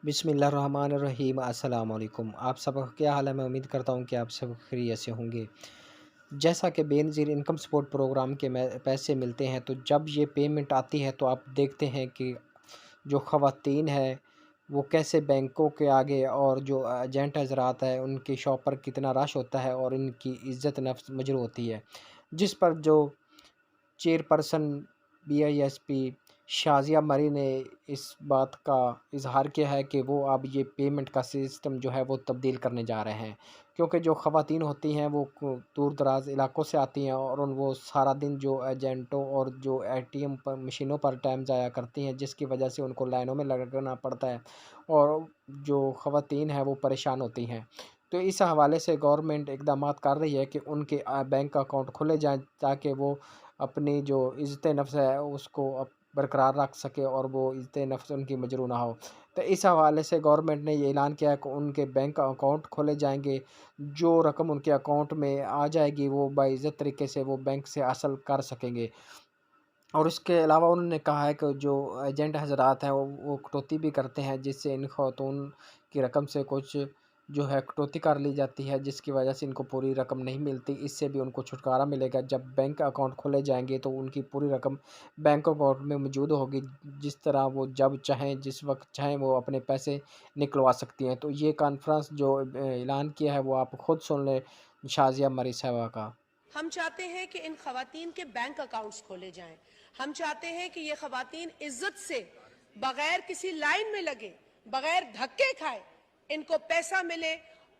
बिस्मिल्लाहिर्रहमानिर्रहीम। अस्सलाम वालेकुम। आप सब का क्या हाल है? मैं उम्मीद करता हूँ कि आप सब खैरियत से होंगे। जैसा कि बेनज़ीर इनकम सपोर्ट प्रोग्राम के में पैसे मिलते हैं, तो जब ये पेमेंट आती है तो आप देखते हैं कि जो ख़वातीन है वो कैसे बैंकों के आगे और जो एजेंट हज़रात है उनकी शॉप पर कितना रश होता है और इनकी इज़्ज़त नफ्स मजरू होती है। जिस पर जो चेयरपर्सन बीआईएसपी शाज़िया मरी ने इस बात का इज़हार किया है कि वो अब ये पेमेंट का सिस्टम जो है वो तब्दील करने जा रहे हैं, क्योंकि जो ख़वातीन होती हैं वो दूर दराज इलाकों से आती हैं और वो सारा दिन जो एजेंटों और जो एटीएम पर मशीनों पर टाइम ज़ाया करती हैं, जिसकी वजह से उनको लाइनों में लगना पड़ता है और जो ख़वातीन हैं वो परेशान होती हैं। तो इस हवाले से गवर्नमेंट इक़दामात कर रही है कि उनके बैंक अकाउंट खोले जाएँ, ताकि वो अपनी जो इज़्ज़त नफ्स है उसको बरकरार रख सके और वो इज़्ज़त नफ्स उनकी मजरू ना हो। तो इस हवाले से गवर्नमेंट ने ये ऐलान किया है कि उनके बैंक अकाउंट खोले जाएँगे। जो रकम उनके अकाउंट में आ जाएगी वो बाइज़्ज़त तरीके से वो बैंक से हासिल कर सकेंगे। और उसके अलावा उन्होंने कहा है कि जो एजेंट हज़रात हैं वो कटौती भी करते हैं, जिससे इन खातून की रकम से कुछ जो है कटौती कर ली जाती है, जिसकी वजह से इनको पूरी रकम नहीं मिलती। इससे भी उनको छुटकारा मिलेगा। जब बैंक अकाउंट खोले जाएँगे तो उनकी पूरी रकम बैंक अकाउंट में मौजूद होगी, जिस तरह वो जब चाहें, जिस वक़्त चाहें वो अपने पैसे निकलवा सकती हैं। तो ये कॉन्फ्रेंस जो ऐलान किया है वो आप खुद सुन लें शाज़िया मरी साहिबा का। हम चाहते हैं कि इन खवातीन के बैंक अकाउंट्स खोले जाएं। हम चाहते हैं कि ये खवातीन इज्जत से, बगैर किसी लाइन में लगे, बगैर धक्के खाए, इनको पैसा मिले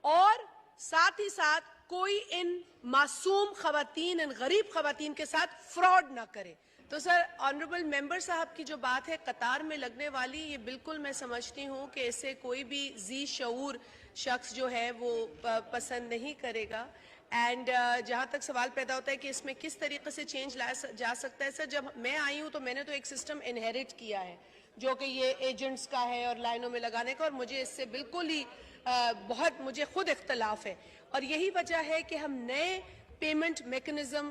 और साथ ही साथ कोई इन मासूम खवातीन, इन गरीब खवातीन के साथ फ्रॉड ना करे। तो सर, ऑनरेबल मेंबर साहब की जो बात है कतार में लगने वाली, ये बिल्कुल मैं समझती हूँ कि इसे कोई भी जी शऊर शख्स जो है वो पसंद नहीं करेगा। एंड जहाँ तक सवाल पैदा होता है कि इसमें किस तरीके से चेंज लाया जा सकता है, सर, जब मैं आई हूँ तो मैंने तो एक सिस्टम इनहेरिट किया है जो कि ये एजेंट्स का है और लाइनों में लगाने का, और मुझे इससे बिल्कुल ही बहुत मुझे खुद इख्तलाफ है। और यही वजह है कि हम नए पेमेंट मेकनिज़म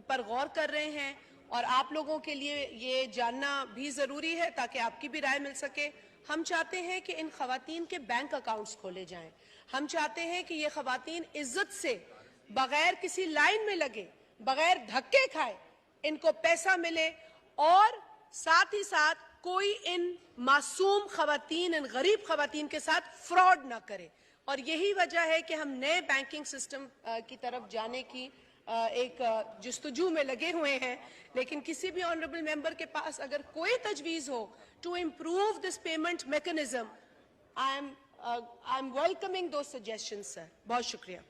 पर गौर कर रहे हैं और आप लोगों के लिए ये जानना भी ज़रूरी है ताकि आपकी भी राय मिल सके। हम चाहते हैं कि इन खवातीन के बैंक अकाउंट्स खोले जाएं। हम चाहते हैं कि ये खवातीन इज्जत से, बगैर किसी लाइन में लगे, बगैर धक्के खाए, इनको पैसा मिले और साथ ही साथ कोई इन मासूम खवातीन, इन गरीब खवातीन के साथ फ्रॉड ना करे। और यही वजह है कि हम नए बैंकिंग सिस्टम की तरफ जाने की एक जुस्तजू में लगे हुए हैं। लेकिन किसी भी ऑनरेबल मेंबर के पास अगर कोई तजवीज हो to improve this payment mechanism, I am welcoming those suggestions, sir. बहुत शुक्रिया।